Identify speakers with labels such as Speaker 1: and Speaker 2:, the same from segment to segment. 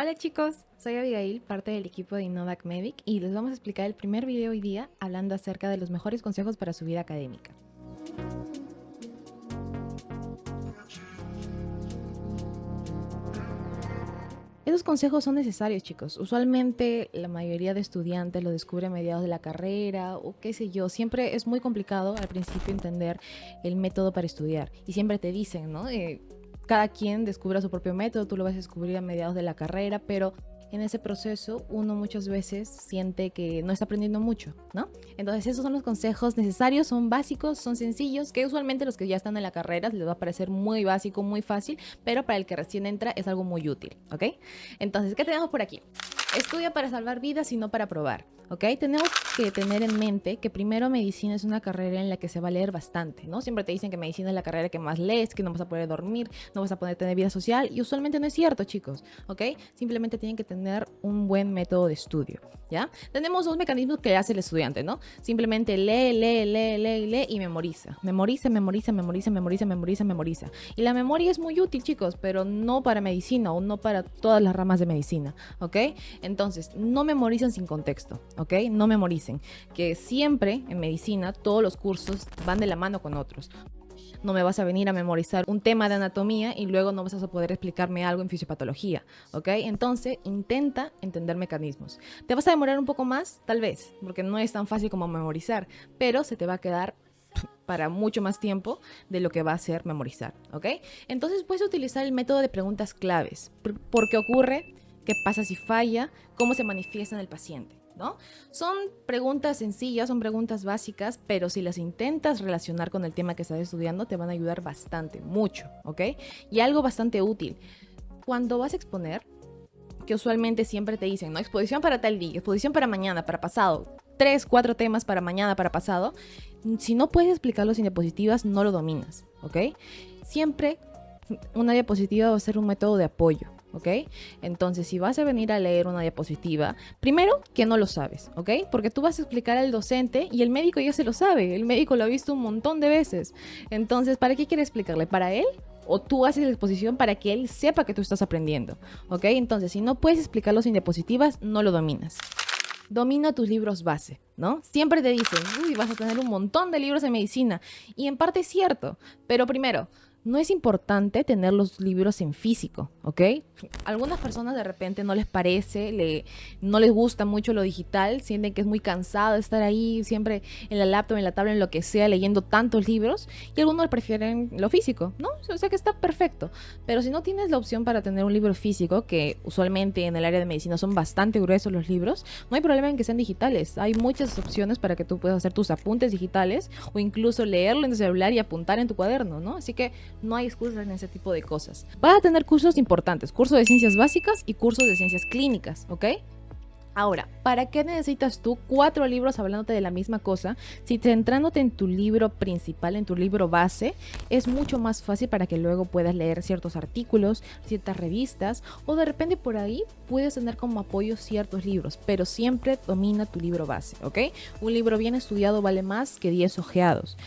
Speaker 1: Hola chicos, soy Abigail, parte del equipo de Innovac Medic y les vamos a explicar el primer video hoy día hablando acerca de los mejores consejos para su vida académica. Esos consejos son necesarios, chicos. Usualmente la mayoría de estudiantes lo descubre a mediados de la carrera o qué sé yo. Siempre es muy complicado al principio entender el método para estudiar y siempre te dicen, ¿no? Cada quien descubra su propio método, tú lo vas a descubrir a mediados de la carrera, pero en ese proceso uno muchas veces siente que no está aprendiendo mucho, ¿no? Entonces esos son los consejos necesarios, son básicos, son sencillos, que usualmente los que ya están en la carrera les va a parecer muy básico, muy fácil, pero para el que recién entra es algo muy útil, ¿ok? Entonces, ¿qué tenemos por aquí? Estudia para salvar vidas y no para probar, ¿ok? Tenemos que tener en mente que primero medicina es una carrera en la que se va a leer bastante, ¿no? Siempre te dicen que medicina es la carrera que más lees, que no vas a poder dormir, no vas a poder tener vida social y usualmente no es cierto, chicos, ¿ok? Simplemente tienen que tener un buen método de estudio, ¿ya? Tenemos dos mecanismos que hace el estudiante, ¿no? Simplemente lee y memoriza. Memoriza. Y la memoria es muy útil, chicos, pero no para medicina o no para todas las ramas de medicina, ¿ok? Entonces, no memoricen sin contexto, ¿ok? No memoricen, que siempre en medicina todos los cursos van de la mano con otros. No me vas a venir a memorizar un tema de anatomía y luego no vas a poder explicarme algo en fisiopatología, ¿ok? Entonces, intenta entender mecanismos. ¿Te vas a demorar un poco más? Tal vez, porque no es tan fácil como memorizar, pero se te va a quedar para mucho más tiempo de lo que va a ser memorizar, ¿ok? Entonces, puedes utilizar el método de preguntas claves. ¿Por qué ocurre? ¿Qué pasa si falla? ¿Cómo se manifiesta en el paciente? ¿No? Son preguntas sencillas, son preguntas básicas, pero si las intentas relacionar con el tema que estás estudiando, te van a ayudar bastante, mucho, ¿ok? Y algo bastante útil. Cuando vas a exponer, que usualmente siempre te dicen, ¿no? Exposición para tal día, exposición para mañana, para pasado, 3, 4 temas para mañana, para pasado. Si no puedes explicarlo sin diapositivas, no lo dominas, ¿ok? Siempre una diapositiva va a ser un método de apoyo, ¿ok? Entonces, si vas a venir a leer una diapositiva, primero que no lo sabes, ¿ok? Porque tú vas a explicar al docente y el médico ya se lo sabe, el médico lo ha visto un montón de veces. Entonces, ¿para qué quieres explicarle? ¿Para él? O tú haces la exposición para que él sepa que tú estás aprendiendo, ¿ok? Entonces, si no puedes explicarlo sin diapositivas, no lo dominas. Domina tus libros base, ¿no? Siempre te dicen, uy, vas a tener un montón de libros de medicina. Y en parte es cierto, pero primero, no es importante tener los libros en físico, ¿ok? Algunas personas de repente no les parece, no les gusta mucho lo digital, sienten que es muy cansado estar ahí siempre en la laptop, en la tablet, en lo que sea, leyendo tantos libros, y algunos prefieren lo físico, ¿no? O sea que está perfecto. Pero si no tienes la opción para tener un libro físico, que usualmente en el área de medicina son bastante gruesos los libros, no hay problema en que sean digitales. Hay muchas opciones para que tú puedas hacer tus apuntes digitales o incluso leerlo en tu celular y apuntar en tu cuaderno, ¿no? Así que no hay excusas en ese tipo de cosas. Vas a tener cursos importantes, cursos de ciencias básicas y cursos de ciencias clínicas, ¿ok? Ahora, ¿para qué necesitas tú 4 libros hablándote de la misma cosa? Si centrándote en tu libro principal, en tu libro base, es mucho más fácil para que luego puedas leer ciertos artículos, ciertas revistas, o de repente por ahí puedes tener como apoyo ciertos libros, pero siempre domina tu libro base, ¿ok? Un libro bien estudiado vale más que 10 ojeados.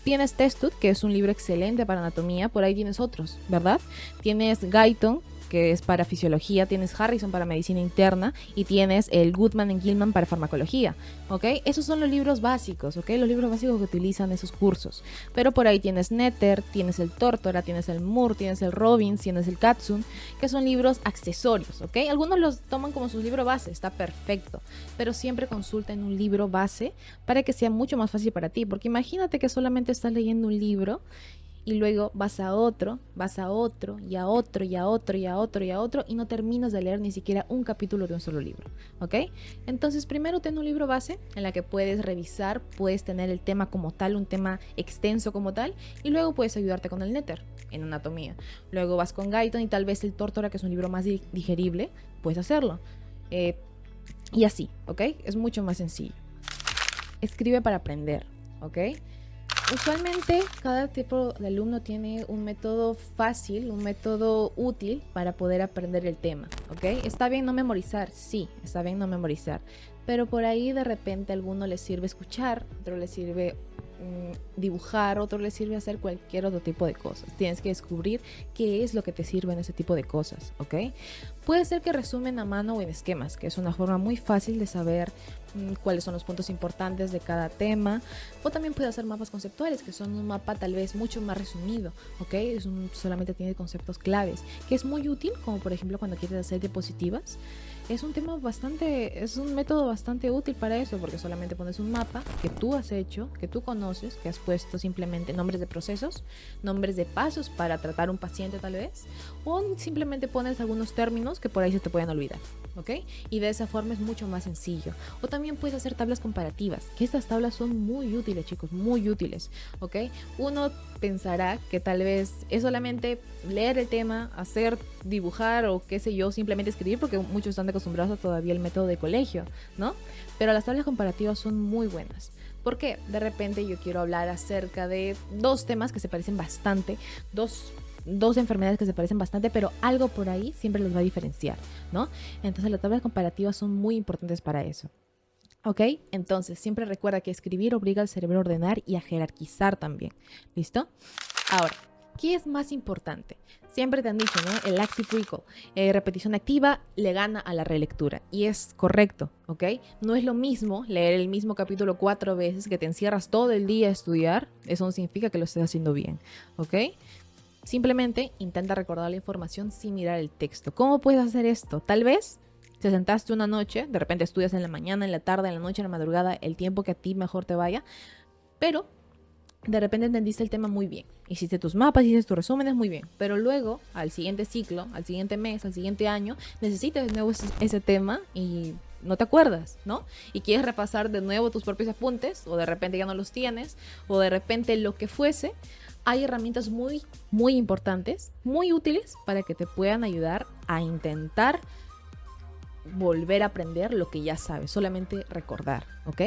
Speaker 1: Tienes Testut, que es un libro excelente para anatomía, por ahí tienes otros, ¿verdad? Tienes Guyton, que es para fisiología, tienes Harrison para medicina interna y tienes el Goodman y Gilman para farmacología, ¿ok? Esos son los libros básicos, ¿ok? Los libros básicos que utilizan esos cursos. Pero por ahí tienes Netter, tienes el Tortora, tienes el Moore, tienes el Robbins, tienes el Katzun, que son libros accesorios, ¿ok? Algunos los toman como su libro base, está perfecto, pero siempre consulta en un libro base para que sea mucho más fácil para ti, porque imagínate que solamente estás leyendo un libro y luego vas a otro, y a otro, y a otro, y a otro, y a otro, y no terminas de leer ni siquiera un capítulo de un solo libro, ¿ok? Entonces, primero ten un libro base en la que puedes revisar, puedes tener el tema como tal, un tema extenso como tal, y luego puedes ayudarte con el Netter en anatomía. Luego vas con Guyton y tal vez el Tórtora, que es un libro más digerible, puedes hacerlo. Y así, ¿ok? Es mucho más sencillo. Escribe para aprender, ¿ok? Usualmente cada tipo de alumno tiene un método fácil, un método útil para poder aprender el tema, ¿ok? Está bien no memorizar, sí, está bien no memorizar, pero por ahí de repente a alguno le sirve escuchar, a otro le sirve dibujar, otro le sirve hacer cualquier otro tipo de cosas. Tienes que descubrir qué es lo que te sirve en ese tipo de cosas, ¿ok? Puede ser que resumen a mano o en esquemas, que es una forma muy fácil de saber cuáles son los puntos importantes de cada tema, o también puede hacer mapas conceptuales, que son un mapa tal vez mucho más resumido, ¿ok? Solamente tiene conceptos claves, que es muy útil, como por ejemplo cuando quieres hacer diapositivas. Es un método bastante útil para eso, porque solamente pones un mapa que tú has hecho, que tú conoces, que has puesto simplemente nombres de procesos, nombres de pasos para tratar un paciente tal vez, o simplemente pones algunos términos que por ahí se te pueden olvidar, ¿ok? Y de esa forma es mucho más sencillo. O también puedes hacer tablas comparativas, que estas tablas son muy útiles, chicos, muy útiles, ¿ok? Uno pensará que tal vez es solamente leer el tema, dibujar o qué sé yo, simplemente escribir, porque muchos están acostumbrados a todavía el método de colegio, ¿no? Pero las tablas comparativas son muy buenas. ¿Por qué? De repente yo quiero hablar acerca de dos temas que se parecen bastante, dos enfermedades que se parecen bastante, pero algo por ahí siempre los va a diferenciar, ¿no? Entonces las tablas comparativas son muy importantes para eso. ¿Ok? Entonces, siempre recuerda que escribir obliga al cerebro a ordenar y a jerarquizar también. ¿Listo? Ahora, ¿qué es más importante? Siempre te han dicho, ¿no? El active recall, repetición activa, le gana a la relectura. Y es correcto, ¿ok? No es lo mismo leer el mismo capítulo 4 veces que te encierras todo el día a estudiar. Eso no significa que lo estés haciendo bien, ¿ok? Simplemente intenta recordar la información sin mirar el texto. ¿Cómo puedes hacer esto? Tal vez te sentaste una noche, de repente estudias en la mañana, en la tarde, en la noche, en la madrugada, el tiempo que a ti mejor te vaya, pero de repente entendiste el tema muy bien. Hiciste tus mapas, hiciste tus resúmenes muy bien, pero luego al siguiente ciclo, al siguiente mes, al siguiente año, necesitas de nuevo ese tema y no te acuerdas, ¿no? Y quieres repasar de nuevo tus propios apuntes, o de repente ya no los tienes, o de repente lo que fuese. Hay herramientas muy, muy importantes, muy útiles para que te puedan ayudar a intentar volver a aprender lo que ya sabes, solamente recordar, ¿ok?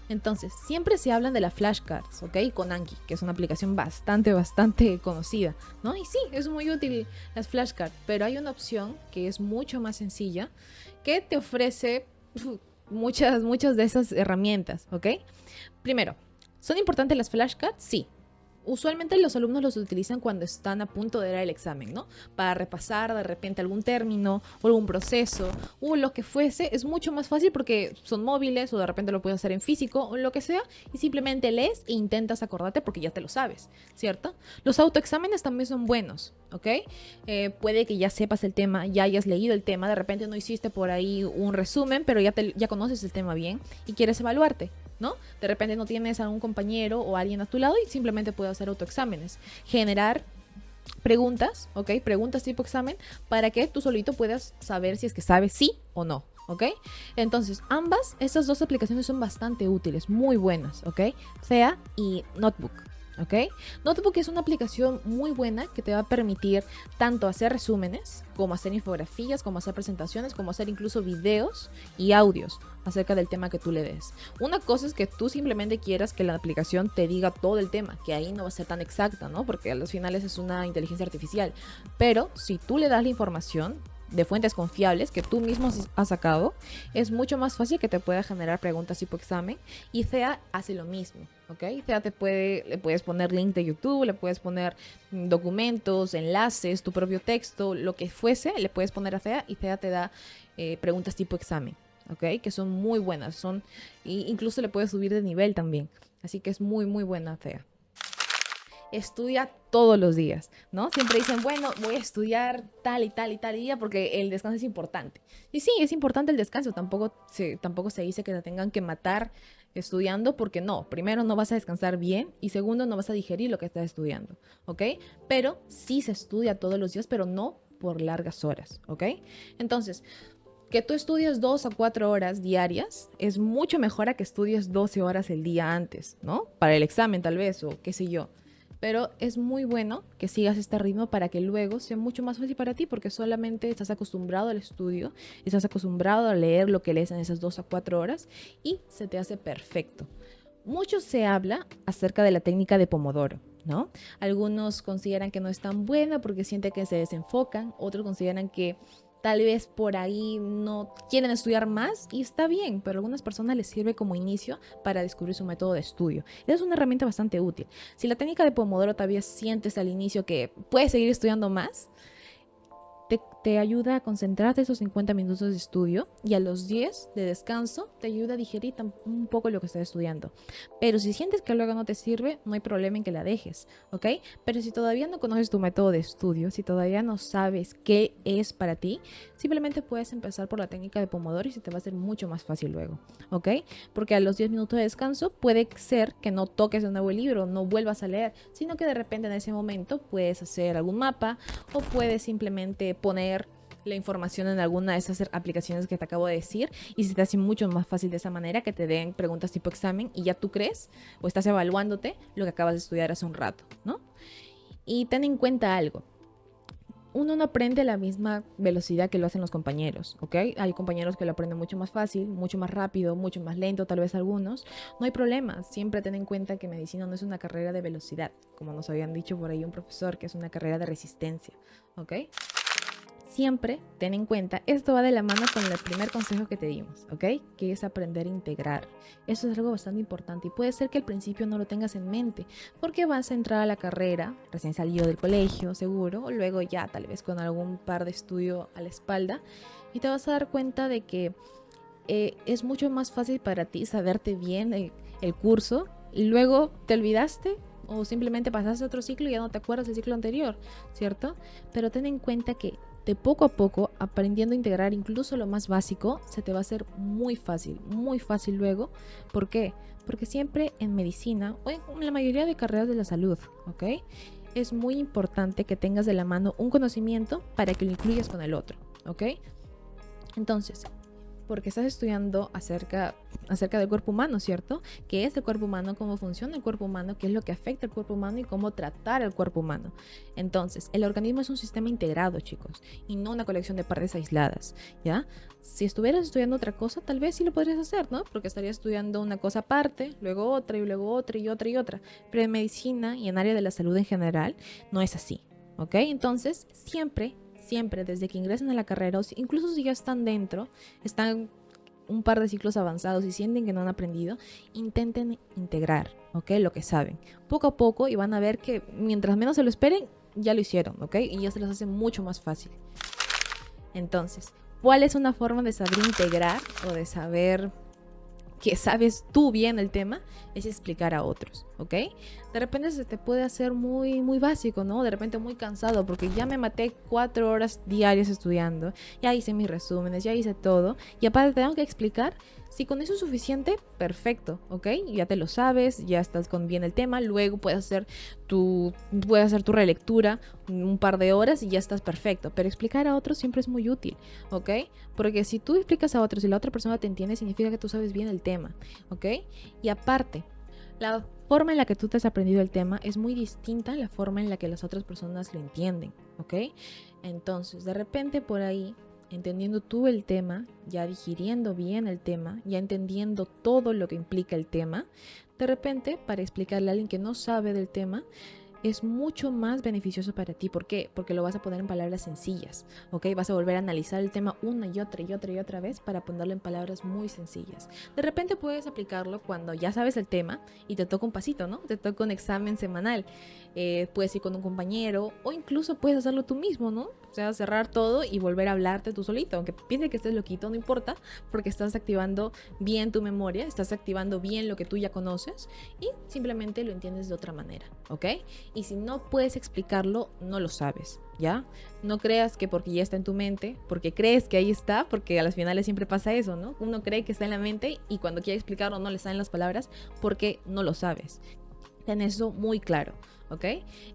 Speaker 1: Entonces, siempre se hablan de las flashcards, ¿ok? Con Anki, que es una aplicación bastante conocida, ¿no? Y sí, es muy útil las flashcards, pero hay una opción que es mucho más sencilla, que te ofrece muchas de esas herramientas, ¿ok? Primero, ¿son importantes las flashcards? Sí. Usualmente los alumnos los utilizan cuando están a punto de dar el examen, ¿no? Para repasar de repente algún término o algún proceso o lo que fuese. Es mucho más fácil porque son móviles o de repente lo puedes hacer en físico o lo que sea y simplemente lees e intentas acordarte porque ya te lo sabes, ¿cierto? Los autoexámenes también son buenos, ¿ok? Puede que ya sepas el tema, ya hayas leído el tema, de repente no hiciste por ahí un resumen, pero ya conoces el tema bien y quieres evaluarte, ¿no? De repente no tienes a un compañero o a alguien a tu lado y simplemente puedes hacer autoexámenes. Generar preguntas, ¿ok? Preguntas tipo examen para que tú solito puedas saber si es que sabes sí o no, ¿ok? Entonces, estas dos aplicaciones son bastante útiles, muy buenas, ¿ok? Thea y Notebook. ¿Ok? Notebook es una aplicación muy buena que te va a permitir tanto hacer resúmenes, como hacer infografías, como hacer presentaciones, como hacer incluso videos y audios acerca del tema que tú le des. Una cosa es que tú simplemente quieras que la aplicación te diga todo el tema, que ahí no va a ser tan exacta, ¿no? Porque a los finales es una inteligencia artificial. Pero si tú le das la información de fuentes confiables que tú mismo has sacado, es mucho más fácil que te pueda generar preguntas tipo examen, y Thea hace lo mismo, ¿ok? Thea le puedes poner link de YouTube, le puedes poner documentos, enlaces, tu propio texto, lo que fuese, le puedes poner a Thea y Thea te da preguntas tipo examen, ¿ok? Que son muy buenas, incluso le puedes subir de nivel también, así que es muy buena Thea. Estudia todos los días, ¿no? Siempre dicen, bueno, voy a estudiar tal y tal y tal día porque el descanso es importante. Y sí, es importante el descanso, tampoco se dice que te tengan que matar estudiando, porque no, primero no vas a descansar bien y segundo no vas a digerir lo que estás estudiando, ¿ok? Pero sí se estudia todos los días, pero no por largas horas, ¿ok? Entonces, que tú estudies 2 a 4 horas diarias es mucho mejor a que estudies 12 horas el día antes, ¿no? Para el examen tal vez, o qué sé yo. Pero es muy bueno que sigas este ritmo para que luego sea mucho más fácil para ti, porque solamente estás acostumbrado al estudio, estás acostumbrado a leer lo que lees en esas 2 a 4 horas y se te hace perfecto. Mucho se habla acerca de la técnica de Pomodoro, ¿no? Algunos consideran que no es tan buena porque sienten que se desenfocan, otros consideran que tal vez por ahí no quieren estudiar más y está bien, pero a algunas personas les sirve como inicio para descubrir su método de estudio. Es una herramienta bastante útil. Si la técnica de Pomodoro todavía sientes al inicio que puedes seguir estudiando más, te ayuda a concentrarte esos 50 minutos de estudio y a los 10 de descanso te ayuda a digerir un poco lo que estás estudiando. Pero si sientes que luego no te sirve, no hay problema en que la dejes, ¿ok? Pero si todavía no conoces tu método de estudio, si todavía no sabes qué es para ti, simplemente puedes empezar por la técnica de Pomodoro y se te va a hacer mucho más fácil luego, ¿ok? Porque a los 10 minutos de descanso puede ser que no toques de nuevo el libro, no vuelvas a leer, sino que de repente en ese momento puedes hacer algún mapa o puedes simplemente poner la información en alguna de esas aplicaciones que te acabo de decir y se te hace mucho más fácil de esa manera que te den preguntas tipo examen y ya tú crees o estás evaluándote lo que acabas de estudiar hace un rato, ¿no? Y ten en cuenta algo. Uno no aprende a la misma velocidad que lo hacen los compañeros, ¿ok? Hay compañeros que lo aprenden mucho más fácil, mucho más rápido, mucho más lento, tal vez algunos. No hay problema, siempre ten en cuenta que medicina no es una carrera de velocidad, como nos habían dicho por ahí un profesor, que es una carrera de resistencia, ¿ok? Siempre ten en cuenta, esto va de la mano con el primer consejo que te dimos, ¿ok? Que es aprender a integrar. Eso es algo bastante importante y puede ser que al principio no lo tengas en mente porque vas a entrar a la carrera, recién salido del colegio, seguro, o luego ya tal vez con algún par de estudio a la espalda y te vas a dar cuenta de que es mucho más fácil para ti saberte bien el curso y luego te olvidaste o simplemente pasaste a otro ciclo y ya no te acuerdas del ciclo anterior, ¿cierto? Pero ten en cuenta que de poco a poco, aprendiendo a integrar incluso lo más básico, se te va a hacer muy fácil luego. ¿Por qué? Porque siempre en medicina, o en la mayoría de carreras de la salud, ¿ok? Es muy importante que tengas de la mano un conocimiento para que lo incluyas con el otro, ¿ok? Entonces, porque estás estudiando acerca del cuerpo humano, ¿cierto? ¿Qué es el cuerpo humano? ¿Cómo funciona el cuerpo humano? ¿Qué es lo que afecta al cuerpo humano? Y cómo tratar al cuerpo humano. Entonces, el organismo es un sistema integrado, chicos, y no una colección de partes aisladas, ¿ya? Si estuvieras estudiando otra cosa, tal vez sí lo podrías hacer, ¿no? Porque estarías estudiando una cosa aparte, luego otra, y luego otra, y otra, y otra. Pero en medicina y en área de la salud en general, no es así, ¿ok? Entonces, siempre desde que ingresen a la carrera, o incluso si ya están dentro, están un par de ciclos avanzados y sienten que no han aprendido, intenten integrar, ¿ok? Lo que saben, poco a poco, y van a ver que mientras menos se lo esperen, ya lo hicieron, ¿ok? Y ya se les hace mucho más fácil. Entonces, ¿cuál es una forma de saber integrar o de saber que sabes tú bien el tema? Es explicar a otros, ¿ok? De repente se te puede hacer muy, muy básico, ¿no? De repente muy cansado porque ya me maté 4 horas diarias estudiando, ya hice mis resúmenes, ya hice todo y aparte tengo que explicar. Si con eso es suficiente, perfecto, ¿ok? Ya te lo sabes, ya estás con bien el tema, luego puedes hacer tu relectura un par de horas y ya estás perfecto. Pero explicar a otros siempre es muy útil, ¿ok? Porque si tú explicas a otros y la otra persona te entiende, significa que tú sabes bien el tema, ¿ok? Y aparte, la forma en la que tú te has aprendido el tema es muy distinta a la forma en la que las otras personas lo entienden, ¿ok? Entonces, de repente por ahí, entendiendo tú el tema, ya digiriendo bien el tema, ya entendiendo todo lo que implica el tema, de repente, para explicarle a alguien que no sabe del tema, es mucho más beneficioso para ti. ¿Por qué? Porque lo vas a poner en palabras sencillas, ¿ok? Vas a volver a analizar el tema una y otra y otra y otra vez para ponerlo en palabras muy sencillas. De repente puedes aplicarlo cuando ya sabes el tema y te toca un pasito, ¿no? Te toca un examen semanal. Puedes ir con un compañero o incluso puedes hacerlo tú mismo, ¿no? O sea, cerrar todo y volver a hablarte tú solito. Aunque piense que estés loquito, no importa, porque estás activando bien tu memoria, estás activando bien lo que tú ya conoces y simplemente lo entiendes de otra manera, ¿ok? Y si no puedes explicarlo, no lo sabes, ¿ya? No creas que porque ya está en tu mente, porque crees que ahí está, porque a las finales siempre pasa eso, ¿no? Uno cree que está en la mente y cuando quiere explicarlo no le salen las palabras porque no lo sabes. Ten eso muy claro, ¿ok?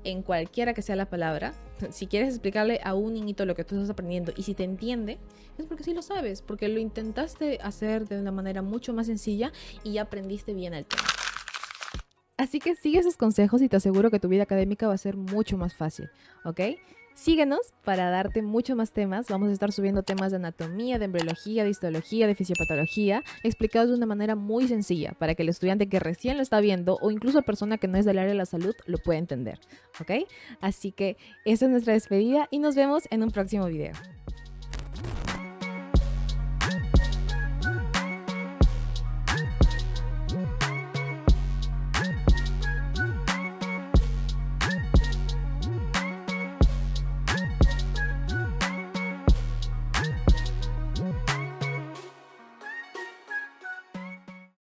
Speaker 1: En cualquiera que sea la palabra, si quieres explicarle a un niñito lo que tú estás aprendiendo y si te entiende, es porque sí lo sabes, porque lo intentaste hacer de una manera mucho más sencilla y ya aprendiste bien el tema. Así que sigue esos consejos y te aseguro que tu vida académica va a ser mucho más fácil, ¿ok? Síguenos para darte muchos más temas. Vamos a estar subiendo temas de anatomía, de embriología, de histología, de fisiopatología, explicados de una manera muy sencilla para que el estudiante que recién lo está viendo o incluso persona que no es del área de la salud lo pueda entender, ¿ok? Así que esa es nuestra despedida y nos vemos en un próximo video.